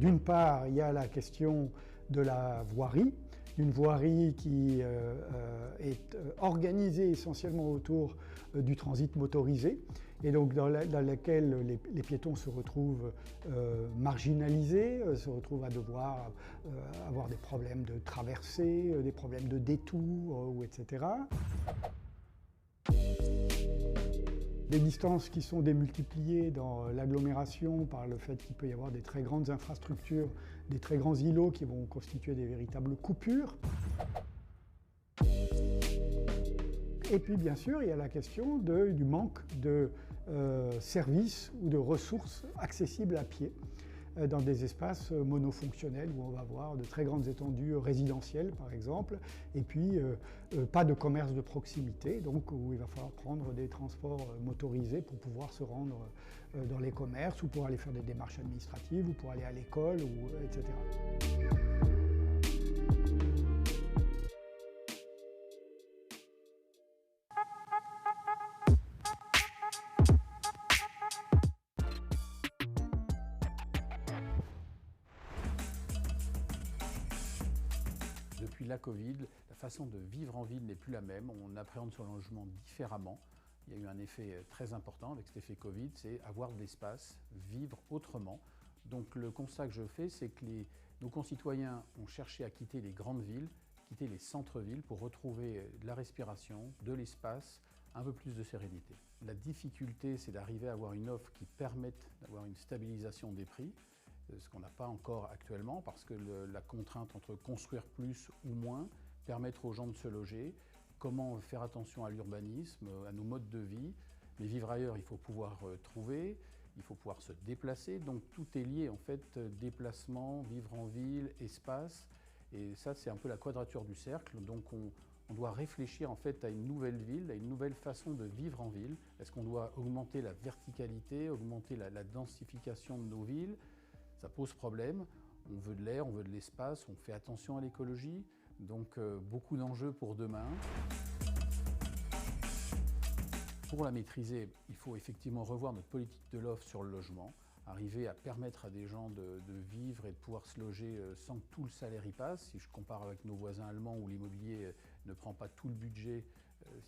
D'une part, il y a la question de la voirie, d'une voirie qui est organisée essentiellement autour du transit motorisé et donc dans laquelle les piétons se retrouvent marginalisés, se retrouvent à devoir avoir des problèmes de traversée, des problèmes de détour, etc. Des distances qui sont démultipliées dans l'agglomération par le fait qu'il peut y avoir des très grandes infrastructures, des très grands îlots qui vont constituer des véritables coupures. Et puis bien sûr, il y a la question du manque de services ou de ressources accessibles à pied dans des espaces monofonctionnels où on va avoir de très grandes étendues résidentielles par exemple, et puis pas de commerce de proximité, donc où il va falloir prendre des transports motorisés pour pouvoir se rendre dans les commerces ou pour aller faire des démarches administratives ou pour aller à l'école, etc. Depuis la Covid, la façon de vivre en ville n'est plus la même. On appréhende son logement différemment. Il y a eu un effet très important avec cet effet Covid, c'est avoir de l'espace, vivre autrement. Donc le constat que je fais, c'est que nos concitoyens ont cherché à quitter les grandes villes, quitter les centres-villes pour retrouver de la respiration, de l'espace, un peu plus de sérénité. La difficulté, c'est d'arriver à avoir une offre qui permette d'avoir une stabilisation des prix, ce qu'on n'a pas encore actuellement parce que la contrainte entre construire plus ou moins, permettre aux gens de se loger, comment faire attention à l'urbanisme, à nos modes de vie. Mais vivre ailleurs, il faut pouvoir trouver, il faut pouvoir se déplacer, donc tout est lié en fait, déplacement, vivre en ville, espace, et ça c'est un peu la quadrature du cercle, donc on doit réfléchir en fait à une nouvelle ville, à une nouvelle façon de vivre en ville. Est-ce qu'on doit augmenter la verticalité, augmenter la densification de nos villes? Ça pose problème, on veut de l'air, on veut de l'espace, on fait attention à l'écologie, donc beaucoup d'enjeux pour demain. Pour la maîtriser, il faut effectivement revoir notre politique de l'offre sur le logement, arriver à permettre à des gens de vivre et de pouvoir se loger sans que tout le salaire y passe. Si je compare avec nos voisins allemands où l'immobilier ne prend pas tout le budget,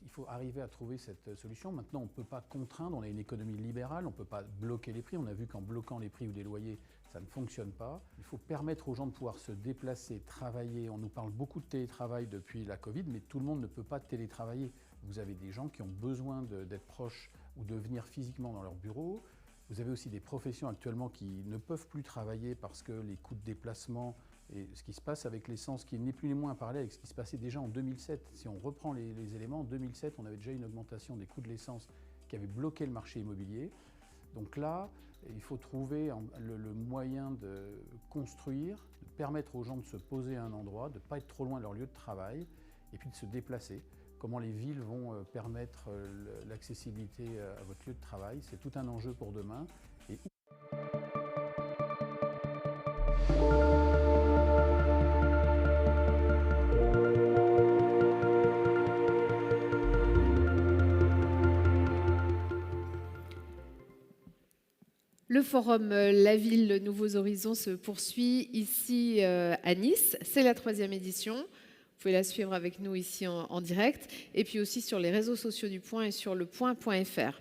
il faut arriver à trouver cette solution. Maintenant, on ne peut pas contraindre, on a une économie libérale, on ne peut pas bloquer les prix. On a vu qu'en bloquant les prix ou les loyers, ça ne fonctionne pas. Il faut permettre aux gens de pouvoir se déplacer, travailler. On nous parle beaucoup de télétravail depuis la Covid, mais tout le monde ne peut pas télétravailler. Vous avez des gens qui ont besoin d'être proches ou de venir physiquement dans leur bureau. Vous avez aussi des professions actuellement qui ne peuvent plus travailler parce que les coûts de déplacement et ce qui se passe avec l'essence, qui n'est plus ni moins à parler avec ce qui se passait déjà en 2007. Si on reprend les éléments, en 2007, on avait déjà une augmentation des coûts de l'essence qui avait bloqué le marché immobilier. Donc là, il faut trouver le moyen de construire, de permettre aux gens de se poser à un endroit, de ne pas être trop loin de leur lieu de travail et puis de se déplacer. Comment les villes vont permettre l'accessibilité à votre lieu de travail, c'est tout un enjeu pour demain. Et le forum La Ville Nouveaux Horizons se poursuit ici à Nice. C'est la 3e édition. Vous pouvez la suivre avec nous ici en direct et puis aussi sur les réseaux sociaux du Point et sur lepoint.fr.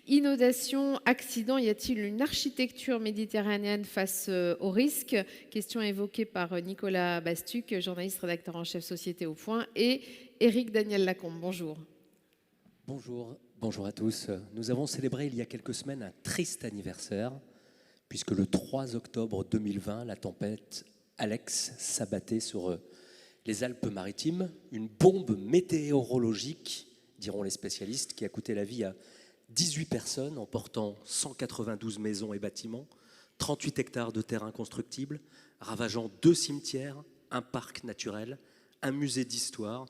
Inondation, accident, y a-t-il une architecture méditerranéenne face aux risques? Question évoquée par Nicolas Bastuc, journaliste rédacteur en chef Société au Point, et Éric Daniel Lacombe. Bonjour. Bonjour à tous. Nous avons célébré il y a quelques semaines un triste anniversaire, puisque le 3 octobre 2020, la tempête Alex s'abattait sur les Alpes-Maritimes, une bombe météorologique, diront les spécialistes, qui a coûté la vie à 18 personnes, emportant 192 maisons et bâtiments, 38 hectares de terrain constructible, ravageant 2 cimetières, un parc naturel, un musée d'histoire,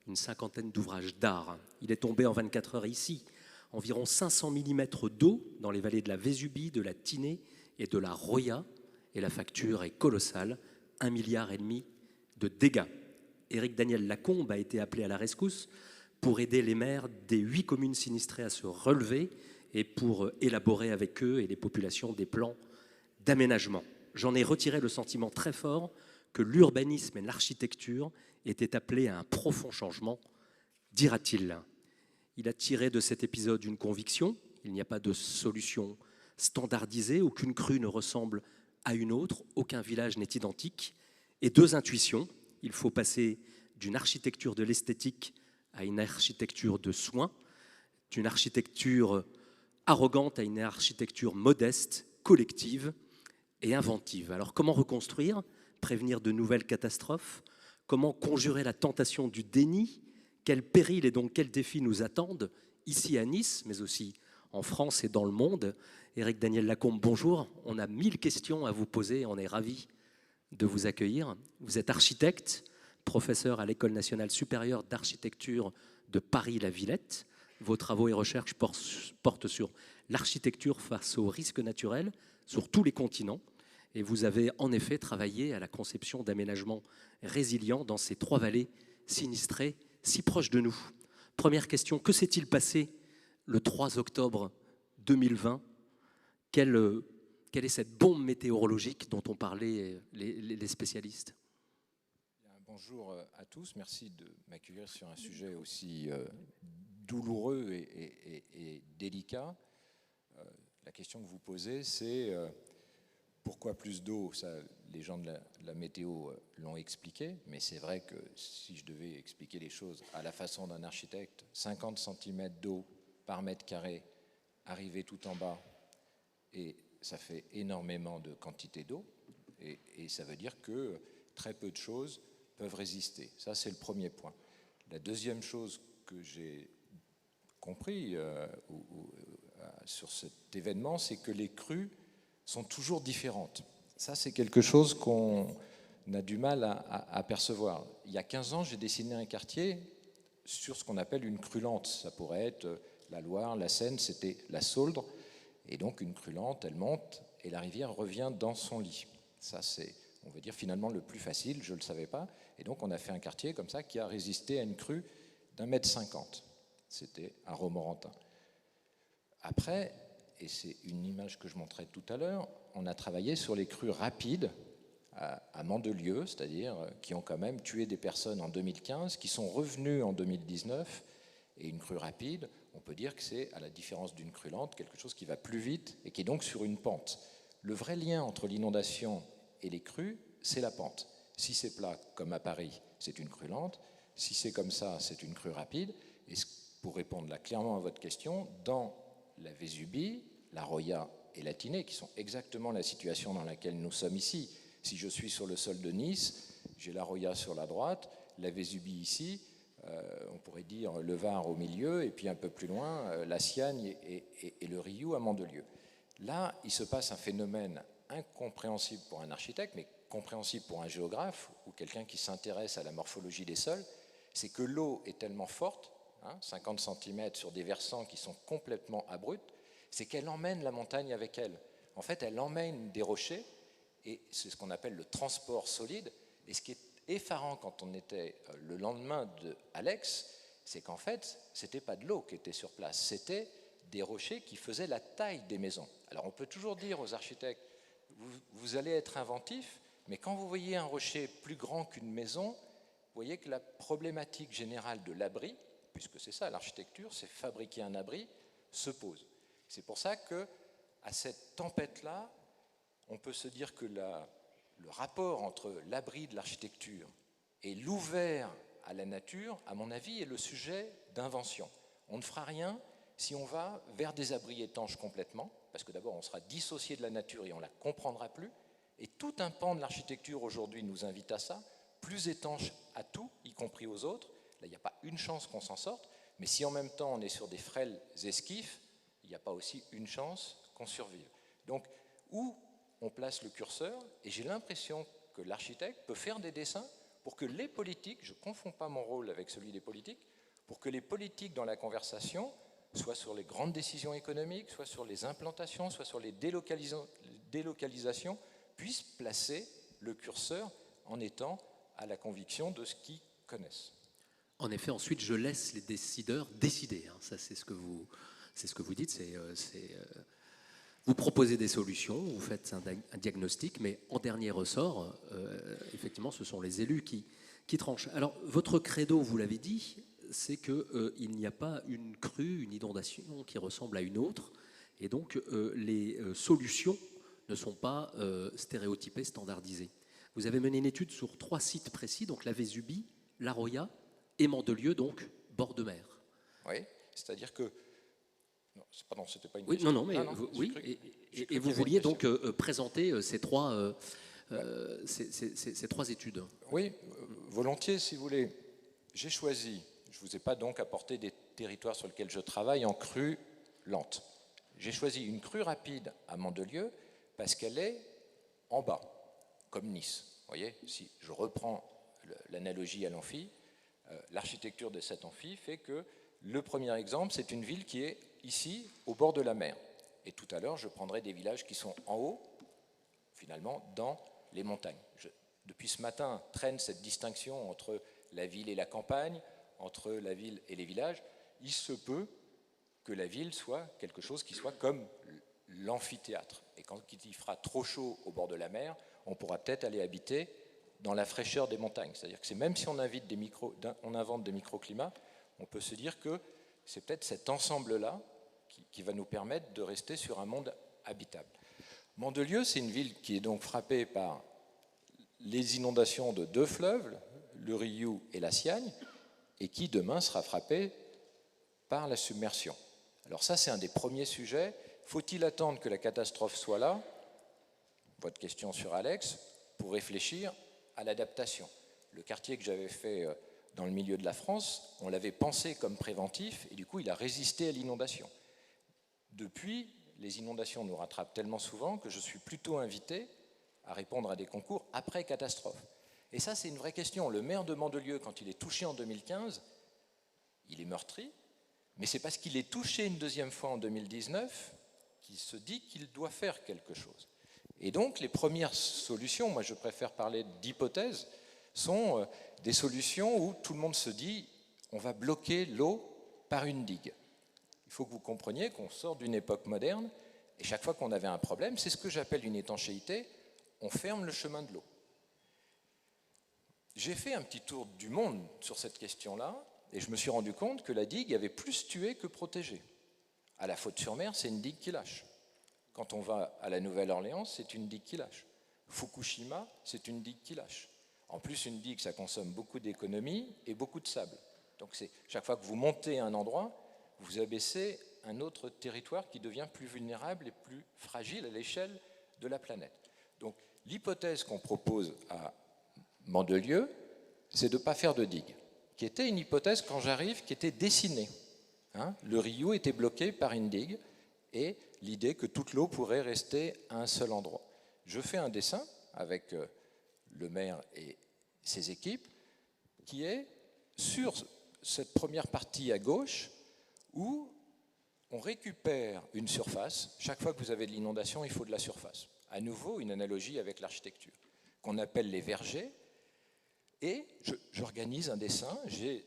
une cinquantaine d'ouvrages d'art. Il est tombé en 24 heures ici environ 500 mm d'eau dans les vallées de la Vésubie, de la Tinée et de la Roya, et la facture est colossale, 1,5 milliard de dégâts. Éric Daniel Lacombe a été appelé à la rescousse pour aider les maires des 8 communes sinistrées à se relever et pour élaborer avec eux et les populations des plans d'aménagement. j'en ai retiré le sentiment très fort que l'urbanisme et l'architecture étaient appelés à un profond changement, dira-t-il. Il a tiré de cet épisode une conviction, il n'y a pas de solution standardisée, aucune crue ne ressemble à une autre, aucun village n'est identique, et deux intuitions, il faut passer d'une architecture de l'esthétique à une architecture de soins, d'une architecture arrogante à une architecture modeste, collective et inventive. Alors comment reconstruire, prévenir de nouvelles catastrophes? Comment conjurer la tentation du déni? Quels périls et donc quels défis nous attendent ici à Nice, mais aussi en France et dans le monde? Éric Daniel Lacombe, bonjour. On a 1000 questions à vous poser, on est ravis de vous accueillir. Vous êtes architecte, professeur à l'École nationale supérieure d'architecture de Paris-La Villette. Vos travaux et recherches portent sur l'architecture face aux risques naturels sur tous les continents. Et vous avez en effet travaillé à la conception d'aménagements résilients dans ces trois vallées sinistrées si proches de nous. Première question, que s'est-il passé le 3 octobre 2020 ? Quelle est cette bombe météorologique dont ont parlé les spécialistes ? Bonjour à tous, merci de m'accueillir sur un sujet aussi douloureux et délicat. La question que vous posez, c'est pourquoi plus d'eau? Ça, les gens de la météo l'ont expliqué, mais c'est vrai que si je devais expliquer les choses à la façon d'un architecte, 50 cm d'eau par mètre carré, arrivé tout en bas, et ça fait énormément de quantité d'eau, et ça veut dire que très peu de choses peuvent résister. Ça, c'est le premier point. La deuxième chose que j'ai compris sur cet événement, c'est que les crues sont toujours différentes. Ça, c'est quelque chose qu'on a du mal à percevoir. Il y a 15 ans, j'ai dessiné un quartier sur ce qu'on appelle une crue lente. Ça pourrait être la Loire, la Seine, c'était la Sauldre. Et donc, une crue lente, elle monte et la rivière revient dans son lit. Ça, c'est, on va dire, finalement le plus facile, je ne le savais pas. Et donc, on a fait un quartier comme ça qui a résisté à une crue d'1,50 m. C'était à Romorantin. Après, et c'est une image que je montrais tout à l'heure, on a travaillé sur les crues rapides à Mandelieu, c'est-à-dire qui ont quand même tué des personnes en 2015, qui sont revenues en 2019. Et une crue rapide, on peut dire que c'est, à la différence d'une crue lente, quelque chose qui va plus vite et qui est donc sur une pente. Le vrai lien entre l'inondation et les crues, c'est la pente. Si c'est plat, comme à Paris, c'est une crue lente. Si c'est comme ça, c'est une crue rapide. Et pour répondre là clairement à votre question, dans la Vésubie, la Roya et la Tinée, qui sont exactement la situation dans laquelle nous sommes ici. Si je suis sur le sol de Nice, j'ai la Roya sur la droite, la Vésubie ici, on pourrait dire le Var au milieu, et puis un peu plus loin, la Siagne et le Rioux à Mandelieu. Là, il se passe un phénomène incompréhensible pour un architecte, mais compréhensible pour un géographe ou quelqu'un qui s'intéresse à la morphologie des sols, c'est que l'eau est tellement forte, 50 cm sur des versants qui sont complètement abrupts, c'est qu'elle emmène la montagne avec elle. En fait, elle emmène des rochers, et c'est ce qu'on appelle le transport solide. Et ce qui est effarant quand on était le lendemain de Alex, c'est qu'en fait, ce n'était pas de l'eau qui était sur place, c'était des rochers qui faisaient la taille des maisons. Alors on peut toujours dire aux architectes, vous allez être inventifs, mais quand vous voyez un rocher plus grand qu'une maison, vous voyez que la problématique générale de l'abri, puisque c'est ça l'architecture, c'est fabriquer un abri, se pose. C'est pour ça qu'à cette tempête-là, on peut se dire que le rapport entre l'abri de l'architecture et l'ouvert à la nature, à mon avis, est le sujet d'invention. On ne fera rien si on va vers des abris étanches complètement, parce que d'abord on sera dissocié de la nature et on ne la comprendra plus, et tout un pan de l'architecture aujourd'hui nous invite à ça, plus étanche à tout, y compris aux autres. Là, il n'y a pas une chance qu'on s'en sorte, mais si en même temps on est sur des frêles esquifs, il n'y a pas aussi une chance qu'on survive. Donc, où on place le curseur, et j'ai l'impression que l'architecte peut faire des dessins pour que les politiques, je ne confonds pas mon rôle avec celui des politiques, pour que les politiques dans la conversation, soit sur les grandes décisions économiques, soit sur les implantations, soit sur les délocalisations, puissent placer le curseur en étant à la conviction de ce qu'ils connaissent. En effet, ensuite, je laisse les décideurs décider. Ça, c'est ce que vous dites. Vous proposez des solutions, vous faites un diagnostic, mais en dernier ressort, effectivement, ce sont les élus qui tranchent. Alors, votre credo, vous l'avez dit, c'est qu'il n'y a pas une crue, une inondation qui ressemble à une autre, et donc les solutions ne sont pas stéréotypées, standardisées. Vous avez mené une étude sur 3 sites précis, donc la Vésubie, la Roya et Mandelieu, donc bord de mer. Oui, c'est-à-dire que... Non, c'était pas une oui, question. Non, mais oui, et vous vouliez donc présenter ces 3 études. Oui, volontiers, si vous voulez. J'ai choisi, je ne vous ai pas donc apporté des territoires sur lesquels je travaille en crue lente. J'ai choisi une crue rapide à Mandelieu parce qu'elle est en bas, comme Nice. Vous voyez, si je reprends l'analogie à l'amphi, l'architecture de cet amphi fait que le premier exemple, c'est une ville qui est ici, au bord de la mer. Et tout à l'heure, je prendrai des villages qui sont en haut, finalement, dans les montagnes. Depuis ce matin, traîne cette distinction entre la ville et la campagne, entre la ville et les villages. Il se peut que la ville soit quelque chose qui soit comme l'amphithéâtre. Et quand il fera trop chaud au bord de la mer, on pourra peut-être aller habiter dans la fraîcheur des montagnes. C'est-à-dire que c'est même si on invente des microclimats, on peut se dire que c'est peut-être cet ensemble-là qui va nous permettre de rester sur un monde habitable. Mandelieu, c'est une ville qui est donc frappée par les inondations de 2 fleuves, le Rioux et la Siagne, et qui demain sera frappée par la submersion. Alors ça, c'est un des premiers sujets. Faut-il attendre que la catastrophe soit là, votre question sur Alex, pour réfléchir à l'adaptation? Le quartier que j'avais fait dans le milieu de la France, on l'avait pensé comme préventif, et du coup, il a résisté à l'inondation. Depuis, les inondations nous rattrapent tellement souvent que je suis plutôt invité à répondre à des concours après catastrophe. Et ça, c'est une vraie question. Le maire de Mandelieu, quand il est touché en 2015, il est meurtri, mais c'est parce qu'il est touché une deuxième fois en 2019 qu'il se dit qu'il doit faire quelque chose. Et donc, les premières solutions, moi je préfère parler d'hypothèses, sont des solutions où tout le monde se dit on va bloquer l'eau par une digue. Il faut que vous compreniez qu'on sort d'une époque moderne et chaque fois qu'on avait un problème, c'est ce que j'appelle une étanchéité, on ferme le chemin de l'eau. J'ai fait un petit tour du monde sur cette question-là et je me suis rendu compte que la digue avait plus tué que protégé. À la Faute-sur-Mer, c'est une digue qui lâche. Quand on va à la Nouvelle-Orléans, c'est une digue qui lâche. Fukushima, c'est une digue qui lâche. En plus, une digue, ça consomme beaucoup d'économie et beaucoup de sable. Donc chaque fois que vous montez à un endroit, vous abaissez un autre territoire qui devient plus vulnérable et plus fragile à l'échelle de la planète. Donc l'hypothèse qu'on propose à Mandelieu, c'est de ne pas faire de digue, qui était une hypothèse, quand j'arrive, qui était dessinée. Le Rioux était bloqué par une digue et l'idée que toute l'eau pourrait rester à un seul endroit. Je fais un dessin avec le maire et ses équipes qui est sur cette première partie à gauche où on récupère une surface. Chaque fois que vous avez de l'inondation, il faut de la surface. À nouveau, une analogie avec l'architecture, qu'on appelle les vergers. Et j'organise un dessin, j'ai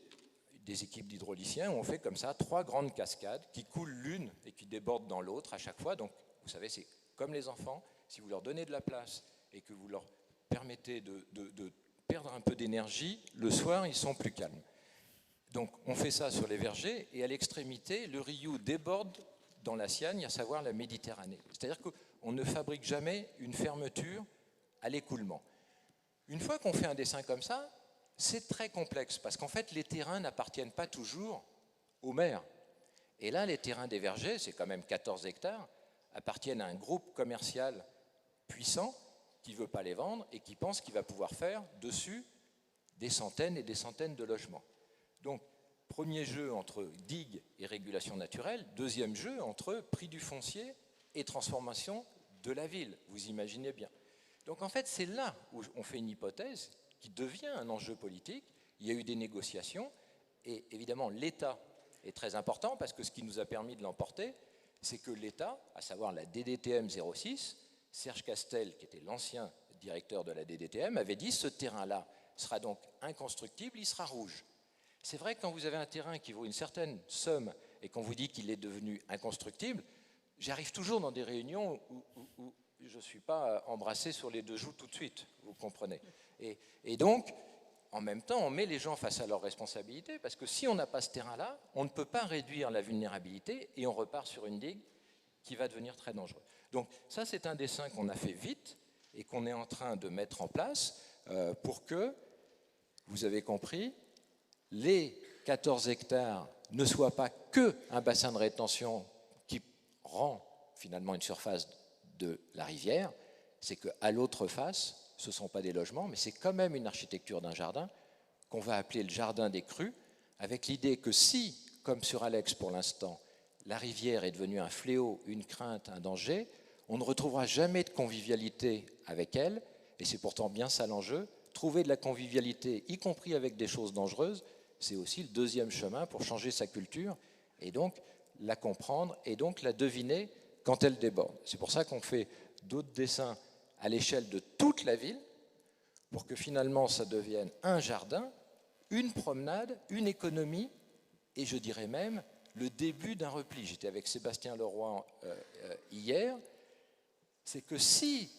des équipes d'hydrauliciens où on fait comme ça 3 grandes cascades qui coulent l'une et qui débordent dans l'autre à chaque fois. Donc, vous savez, c'est comme les enfants, si vous leur donnez de la place et que vous leur permettez de perdre un peu d'énergie, le soir, ils sont plus calmes. Donc, on fait ça sur les vergers et à l'extrémité, le Rioux déborde dans la Siagne, à savoir la Méditerranée. C'est-à-dire qu'on ne fabrique jamais une fermeture à l'écoulement. Une fois qu'on fait un dessin comme ça, c'est très complexe parce qu'en fait, les terrains n'appartiennent pas toujours au maire. Et là, les terrains des vergers, c'est quand même 14 hectares, appartiennent à un groupe commercial puissant qui ne veut pas les vendre et qui pense qu'il va pouvoir faire dessus des centaines et des centaines de logements. Donc, premier jeu entre digues et régulation naturelle, deuxième jeu entre prix du foncier et transformation de la ville, vous imaginez bien. Donc en fait, c'est là où on fait une hypothèse qui devient un enjeu politique. Il y a eu des négociations et évidemment l'État est très important parce que ce qui nous a permis de l'emporter, c'est que l'État, à savoir la DDTM 06, Serge Castel, qui était l'ancien directeur de la DDTM, avait dit ce terrain-là sera donc inconstructible, il sera rouge. C'est vrai que quand vous avez un terrain qui vaut une certaine somme et qu'on vous dit qu'il est devenu inconstructible, j'arrive toujours dans des réunions où je ne suis pas embrassé sur les deux joues tout de suite, vous comprenez. Et donc, en même temps, on met les gens face à leurs responsabilités, parce que si on n'a pas ce terrain-là, on ne peut pas réduire la vulnérabilité, et on repart sur une digue qui va devenir très dangereuse. Donc ça, c'est un dessin qu'on a fait vite, et qu'on est en train de mettre en place pour que, vous avez compris, les 14 hectares ne soient pas qu'un bassin de rétention qui rend finalement une surface de la rivière, c'est qu'à l'autre face, ce ne sont pas des logements, mais c'est quand même une architecture d'un jardin qu'on va appeler le jardin des crues, avec l'idée que si, comme sur Alex pour l'instant, la rivière est devenue un fléau, une crainte, un danger, on ne retrouvera jamais de convivialité avec elle, et c'est pourtant bien ça l'enjeu. Trouver de la convivialité, y compris avec des choses dangereuses, c'est aussi le deuxième chemin pour changer sa culture, et donc la comprendre, et donc la deviner quand elle déborde. C'est pour ça qu'on fait d'autres dessins à l'échelle de toute la ville, pour que finalement ça devienne un jardin, une promenade, une économie, et je dirais même le début d'un repli. J'étais avec Sébastien Leroy hier, c'est que si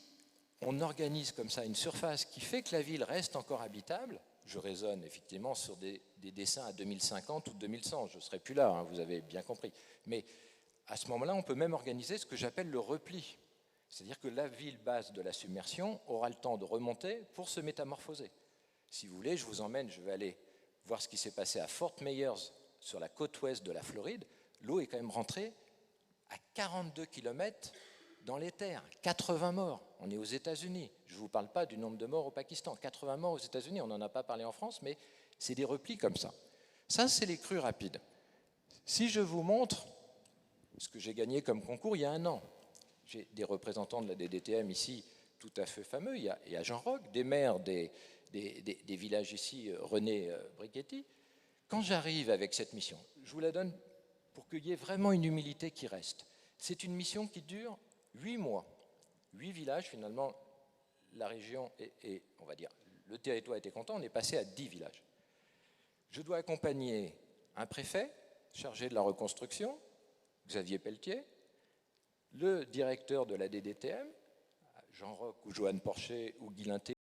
on organise comme ça une surface qui fait que la ville reste encore habitable, je raisonne effectivement sur des dessins à 2050 ou 2100, je ne serai plus là, hein, vous avez bien compris, mais à ce moment-là, on peut même organiser ce que j'appelle le repli. C'est-à-dire que la ville basse de la submersion aura le temps de remonter pour se métamorphoser. Si vous voulez, je vous emmène, je vais aller voir ce qui s'est passé à Fort Myers, sur la côte ouest de la Floride. L'eau est quand même rentrée à 42 km dans les terres, 80 morts. On est aux États-Unis. Je ne vous parle pas du nombre de morts au Pakistan. 80 morts aux États-Unis, on n'en a pas parlé en France, mais c'est des replis comme ça. Ça, c'est les crues rapides. Si je vous montre ce que j'ai gagné comme concours il y a un an, j'ai des représentants de la DDTM ici tout à fait fameux. Il y a Jean Roch, des maires des villages ici, René Brichetti. Quand j'arrive avec cette mission, je vous la donne pour qu'il y ait vraiment une humilité qui reste. C'est une mission qui dure 8 mois. 8 villages, finalement, la région et on va dire, le territoire était content, on est passé à 10 villages. Je dois accompagner un préfet chargé de la reconstruction, Xavier Pelletier, le directeur de la DDTM, Jean Roch ou Joanne Porcher ou Guy Linté,